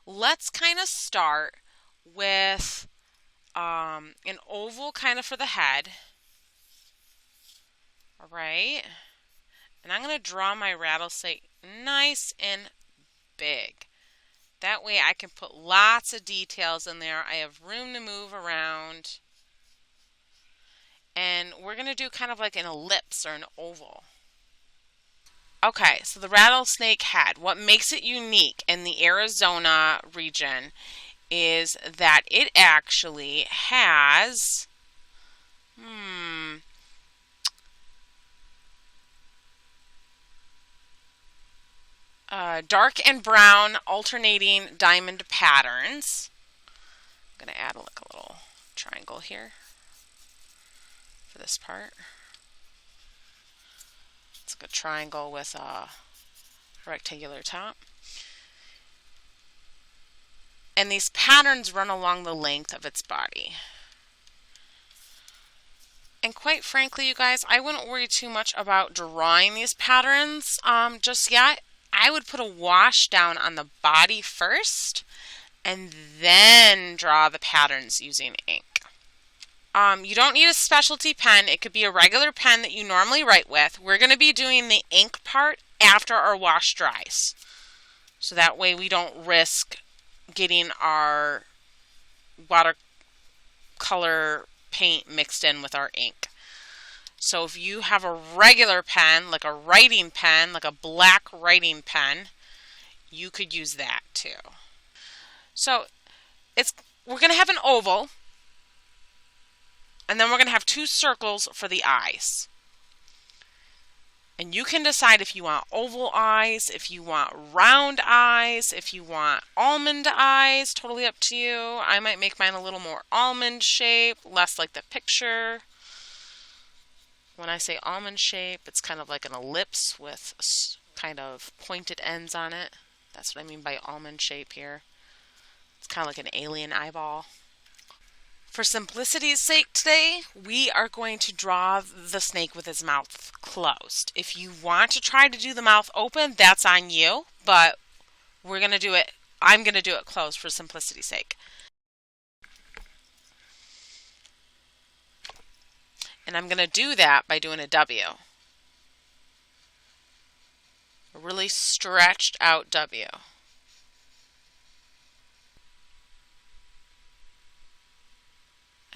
let's kind of start with an oval kind of for the head. All right. And I'm going to draw my rattlesnake nice and big. That way I can put lots of details in there. I have room to move around. And we're going to do kind of like an ellipse or an oval. Okay, so the rattlesnake head, what makes it unique in the Arizona region is that it actually has dark and brown alternating diamond patterns. I'm going to add like a little triangle here for this part. It's like a triangle with a rectangular top. And these patterns run along the length of its body. And quite frankly, you guys, I wouldn't worry too much about drawing these patterns just yet. I would put a wash down on the body first and then draw the patterns using ink. You don't need a specialty pen. It could be a regular pen that you normally write with. We're going to be doing the ink part after our wash dries. So that way we don't risk getting our watercolor paint mixed in with our ink. So if you have a regular pen, like a writing pen, like a black writing pen, you could use that too. So we're going to have an oval, and then we're going to have two circles for the eyes. And you can decide if you want oval eyes, if you want round eyes, if you want almond eyes, totally up to you. I might make mine a little more almond shape, less like the picture. When I say almond shape, it's kind of like an ellipse with kind of pointed ends on it. That's what I mean by almond shape here. It's kind of like an alien eyeball. For simplicity's sake today, we are going to draw the snake with his mouth closed. If you want to try to do the mouth open, that's on you, but we're going to do it, I'm going to do it closed for simplicity's sake. And I'm going to do that by doing a W. A really stretched out W.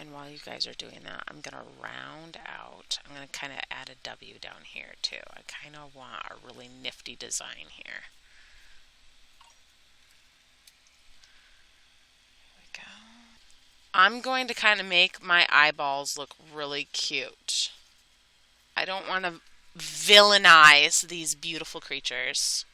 And while you guys are doing that, I'm going to round out. I'm going to kind of add a W down here too. I kind of want a really nifty design here. There we go. I'm going to kind of make my eyeballs look really cute. I don't want to villainize these beautiful creatures.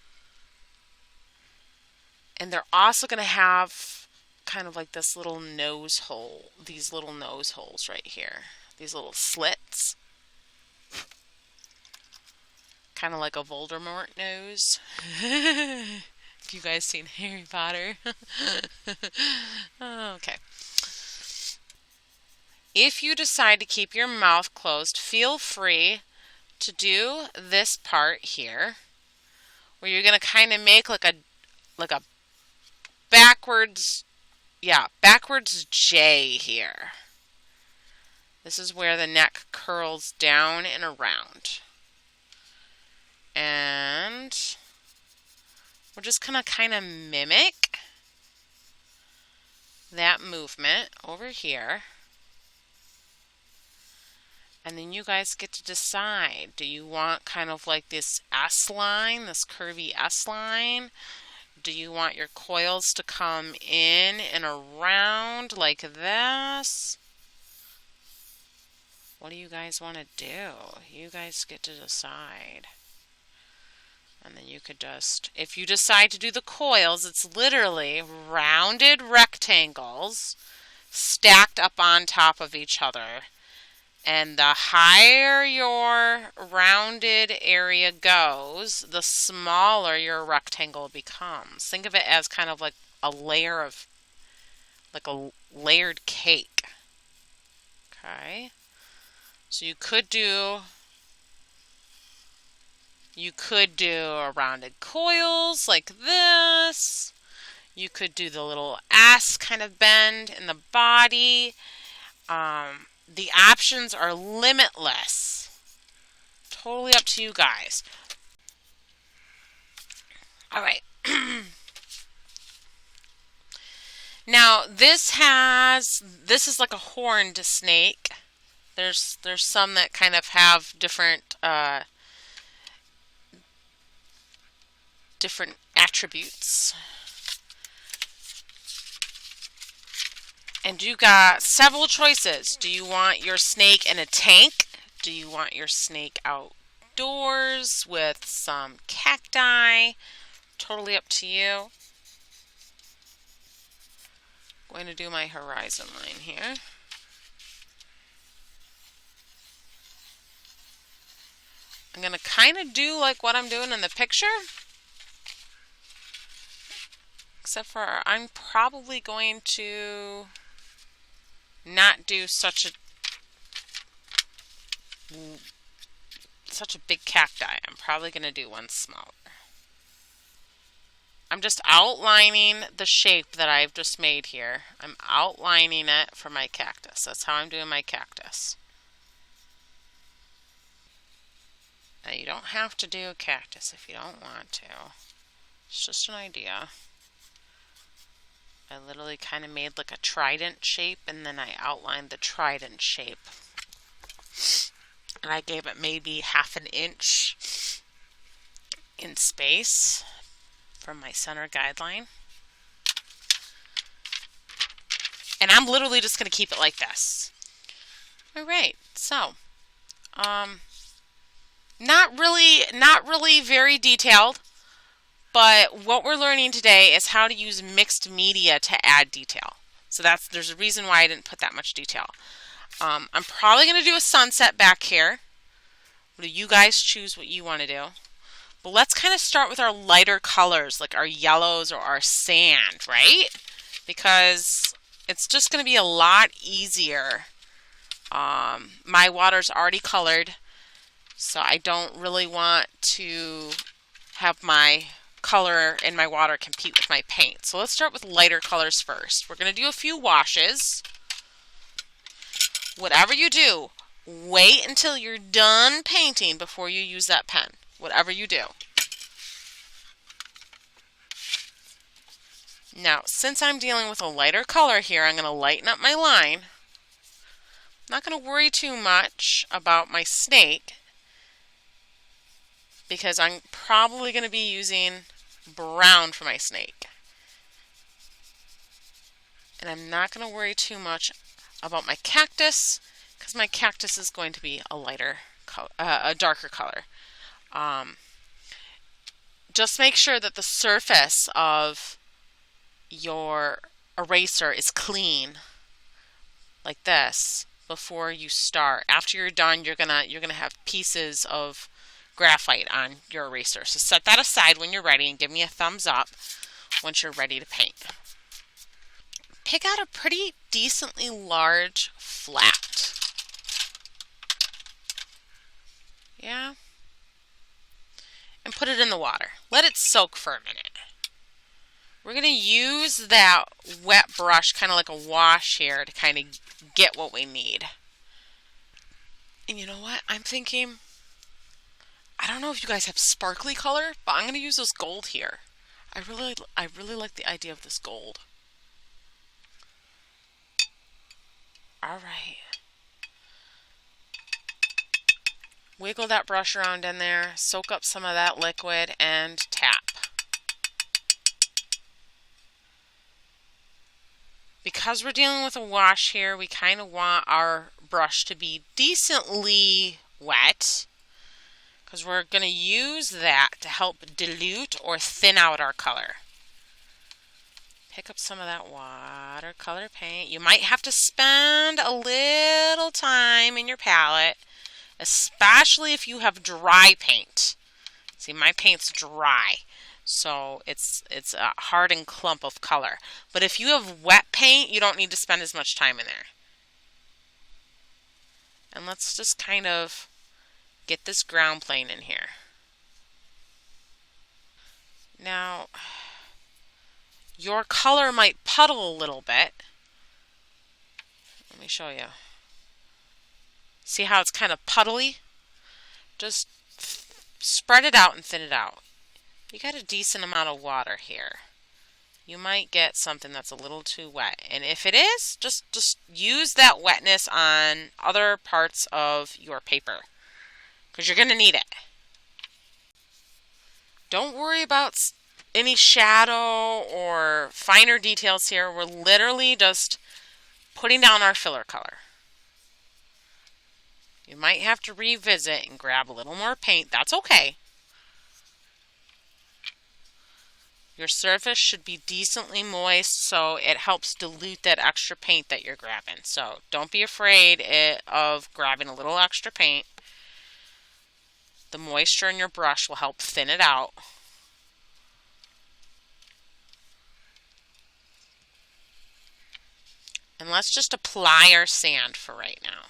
And they're also going to have kind of like this little nose hole, these little nose holes right here, these little slits, kind of like a Voldemort nose. If you guys seen Harry Potter. Okay. If you decide to keep your mouth closed, feel free to do this part here, where you're going to kind of make like a backwards J here. This is where the neck curls down and around. And we're just going to kind of mimic that movement over here. And then you guys get to decide, do you want kind of like this S line, this curvy S line? Do you want your coils to come in and around like this? What do you guys want to do? You guys get to decide. And then you could just, if you decide to do the coils, it's literally rounded rectangles stacked up on top of each other. And the higher your rounded area goes, the smaller your rectangle becomes. Think of it as kind of like a layer of, like a layered cake. Okay. So you could do rounded coils like this. You could do the little S kind of bend in the body. The options are limitless. Totally up to you guys. All right. Now this is like a horned snake. There's some that kind of have different different attributes. And you got several choices. Do you want your snake in a tank? Do you want your snake outdoors with some cacti? Totally up to you. Going to do my horizon line here. I'm going to kind of do like what I'm doing in the picture. Except for I'm probably going to not do such a big cacti. I'm probably going to do one smaller. I'm just outlining the shape that I've just made here. I'm outlining it for my cactus. That's how I'm doing my cactus. Now you don't have to do a cactus if you don't want to. It's just an idea. I literally kind of made like a trident shape, and then I outlined the trident shape. And I gave it maybe half an inch in space from my center guideline. And I'm literally just going to keep it like this. All right, so not really very detailed. But what we're learning today is how to use mixed media to add detail. So there's a reason why I didn't put that much detail. I'm probably going to do a sunset back here. You guys choose what you want to do. But let's kind of start with our lighter colors, like our yellows or our sand, right? Because it's just going to be a lot easier. My water's already colored, so I don't really want to have my color in my water compete with my paint. So let's start with lighter colors first. We're going to do a few washes. Whatever you do, wait until you're done painting before you use that pen. Whatever you do. Now, since I'm dealing with a lighter color here, I'm going to lighten up my line. I'm not going to worry too much about my snake, because I'm probably going to be using brown for my snake. And I'm not going to worry too much about my cactus, because my cactus is going to be a lighter color, a darker color. Just make sure that the surface of your eraser is clean, like this, before you start. After you're done, you're gonna have pieces of graphite on your eraser. So set that aside when you're ready and give me a thumbs up once you're ready to paint. Pick out a pretty decently large flat. Yeah. And put it in the water. Let it soak for a minute. We're going to use that wet brush, kind of like a wash here, to kind of get what we need. And you know what? I'm thinking, I don't know if you guys have sparkly color, but I'm going to use this gold here. I really like the idea of this gold. All right. Wiggle that brush around in there, soak up some of that liquid, and tap. Because we're dealing with a wash here, we kind of want our brush to be decently wet, because we're going to use that to help dilute or thin out our color. Pick up some of that watercolor paint. You might have to spend a little time in your palette, especially if you have dry paint. See, my paint's dry, so it's a hardened clump of color. But if you have wet paint, you don't need to spend as much time in there. And let's just kind of get this ground plane in here. Now, your color might puddle a little bit. Let me show you. See how it's kind of puddly? Just spread it out and thin it out. You got a decent amount of water here. You might get something that's a little too wet. And if it is, just use that wetness on other parts of your paper, because you're going to need it. Don't worry about any shadow or finer details here. We're literally just putting down our filler color. You might have to revisit and grab a little more paint. That's okay. Your surface should be decently moist, so it helps dilute that extra paint that you're grabbing. So don't be afraid of grabbing a little extra paint. The moisture in your brush will help thin it out. And let's just apply our sand for right now.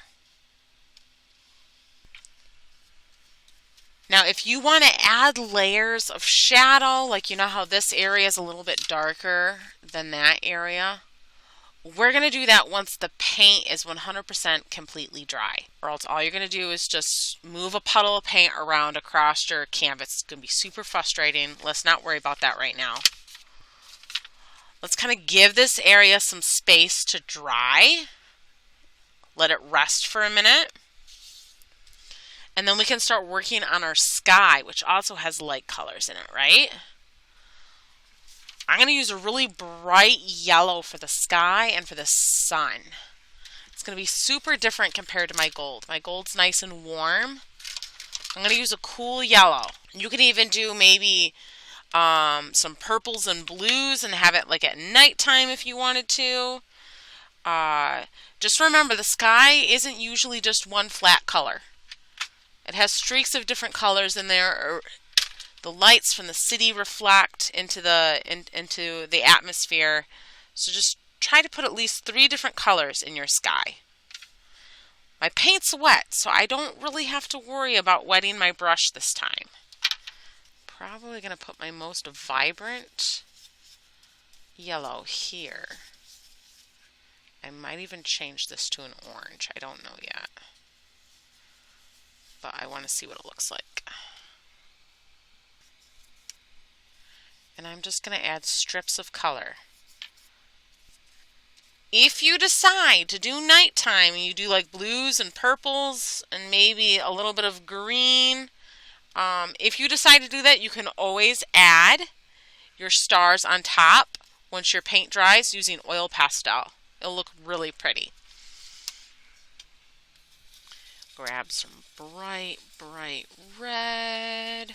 Now, if you want to add layers of shadow, like you know how this area is a little bit darker than that area, we're going to do that once the paint is 100% completely dry. Or else all you're going to do is just move a puddle of paint around across your canvas. It's going to be super frustrating. Let's not worry about that right now. Let's kind of give this area some space to dry. Let it rest for a minute. And then we can start working on our sky, which also has light colors in it, right? I'm going to use a really bright yellow for the sky and for the sun. It's going to be super different compared to my gold. My gold's nice and warm. I'm going to use a cool yellow. You could even do maybe some purples and blues and have it like at nighttime if you wanted to. Just remember, the sky isn't usually just one flat color. It has streaks of different colors in there. The lights from the city reflect into the atmosphere. So just try to put at least 3 different colors in your sky. My paint's wet, so I don't really have to worry about wetting my brush this time. Probably going to put my most vibrant yellow here. I might even change this to an orange. I don't know yet. But I want to see what it looks like. And I'm just going to add strips of color. If you decide to do nighttime and you do like blues and purples and maybe a little bit of green, if you decide to do that, you can always add your stars on top once your paint dries using oil pastel. It'll look really pretty. Grab some bright red.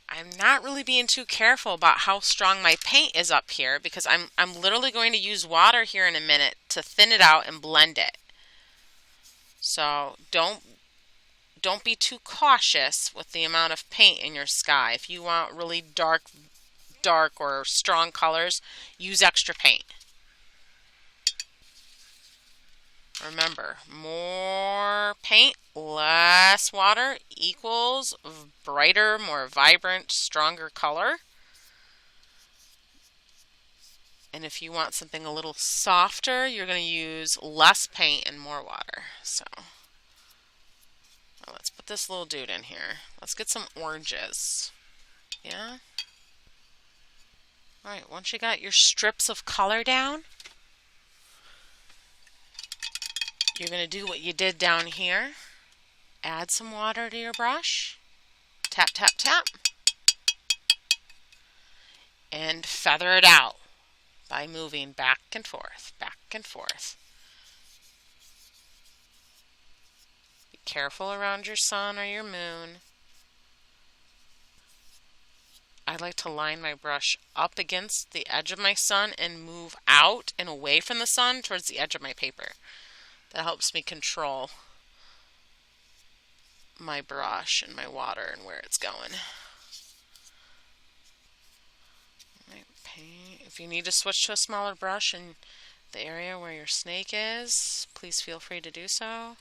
I'm not really being too careful about how strong my paint is up here because I'm literally going to use water here in a minute to thin it out and blend it. So don't be too cautious with the amount of paint in your sky. If you want really dark or strong colors, use extra paint. Remember, more paint, less water equals brighter, more vibrant, stronger color. And if you want something a little softer, you're going to use less paint and more water. So let's put this little dude in here. Let's get some oranges. Yeah? Alright, once you got your strips of color down, you're going to do what you did down here. Add some water to your brush. Tap, tap, tap. And feather it out by moving back and forth, back and forth. Be careful around your sun or your moon. I like to line my brush up against the edge of my sun and move out and away from the sun towards the edge of my paper. That helps me control my brush and my water and where it's going. If you need to switch to a smaller brush in the area where your snake is, please feel free to do so.